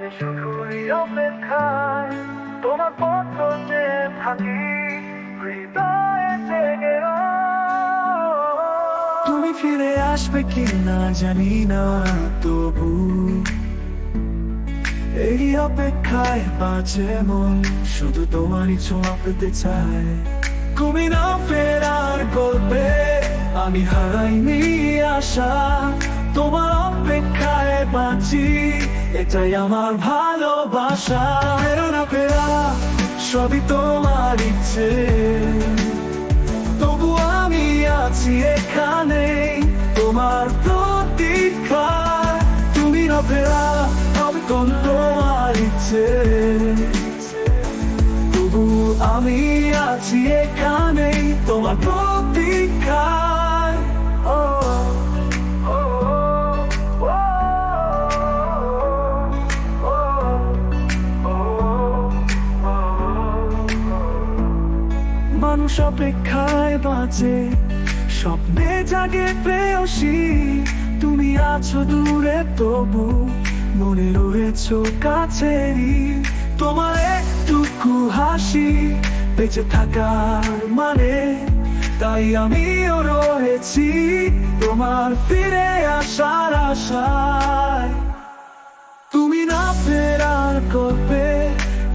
আমি শুধুই অপেক্ষায় তোমার পথে থাকি, হৃদয়ে জেগে তুমি ফিরে আসবে কি না জানি না, তবু এই অপেক্ষায় বাঁচে মন, শুধু তোমারই ছোঁয়া পেতে চায়। তুমি না ফেরার গল্পে আমি হারাইনি আশা, তোমার অপেক্ষায় বাঁচি, এটাই আমার ভালোবাসা। ফেরো না ফেরা সবই তোমার ইচ্ছে, তবু আমি আছি এখানে তোমার প্রতীক্ষায়। তুমি না ফেরা আমি কোন তোমার ইচ্ছে, তবু আমি আছি এখানে তোমার প্রতীক্ষায়। মানুষ অপেক্ষায় বাঁচে, স্বপ্নে জাগে প্রেয়সী, তুমি আছো দূরে তবু মনে রয়েছো কাছেরই। তোমার একটুকু হাসি বেঁচে থাকার মানে, তাই আমিও রয়েছি তোমার ফিরে আসার আশায়। তুমি না ফেরার গল্পে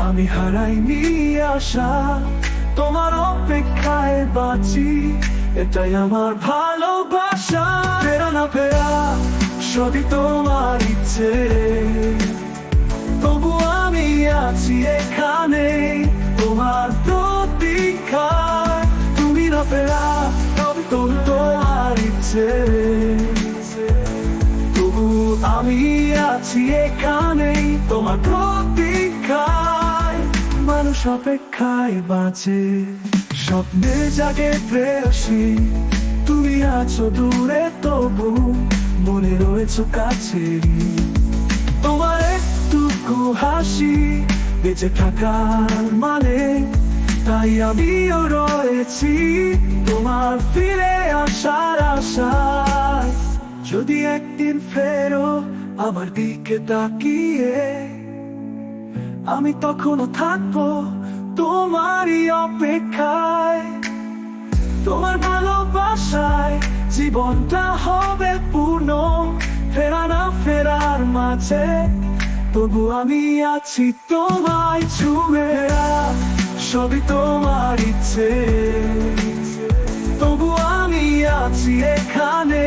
আমি হারাইনি আশা, তোমার অপেক্ষায় বাঁচি, এটাই আমার ভালোবাসা। ফেরা না ফেরা সবই তোমার ইচ্ছে, তবু আমি আছি এখানে তোমার প্রতীক্ষায়। তুমি না ফেরা সবই তোমার ইচ্ছে, তবু আমি আছি এখানে তোমার প্রতীক্ষায়। মানুষ অপেক্ষায় বাঁচে, স্বপ্নে জাগে প্রেয়সী, তুমি আছো দূরে তবু মনে রয়েছো কাছেরই। তোমার একটুকু হাসি বেঁচে থাকার মানে, তাই আমিও রয়েছি তোমার ফিরে আসার আশায়। যদি একদিন ফেরো আমার দিকে তাকিয়ে, আমি তখনও থাকবো তোমারই অপেক্ষায়। তোমার ভালোবাসায় জীবনটা হবে পূর্ণ, ফেরা না ফেরার মাঝে, তবু আমি আছি তোমায় ছুঁয়ে। সবই তোমার ইচ্ছে, তবু আমি আছি এখানে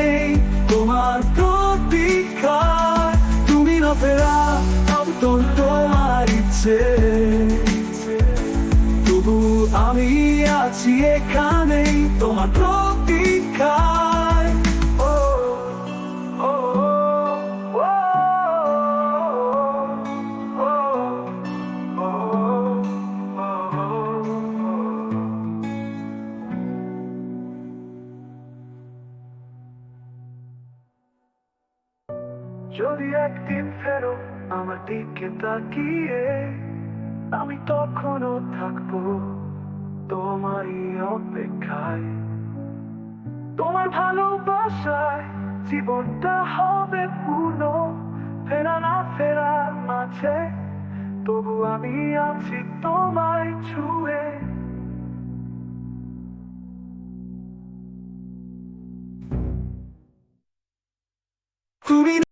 তোমার প্রতীক্ষায়। তুমি না ফেরা তোর তোমার ইচ্ছে, তবু আমি আছি এখানে তোমার প্রতীক্ষায়। যদি একদিন ফেরো আমার দিকে তাকিয়ে, আমি তখনও থাকবো তোমারই অপেক্ষায়। তোমার ভালোবাসায় জীবনটা হবে পূর্ণ, ফেরা না ফেরার মাঝে, তবু আমি আছি তোমায় ছুঁয়ে। তুমি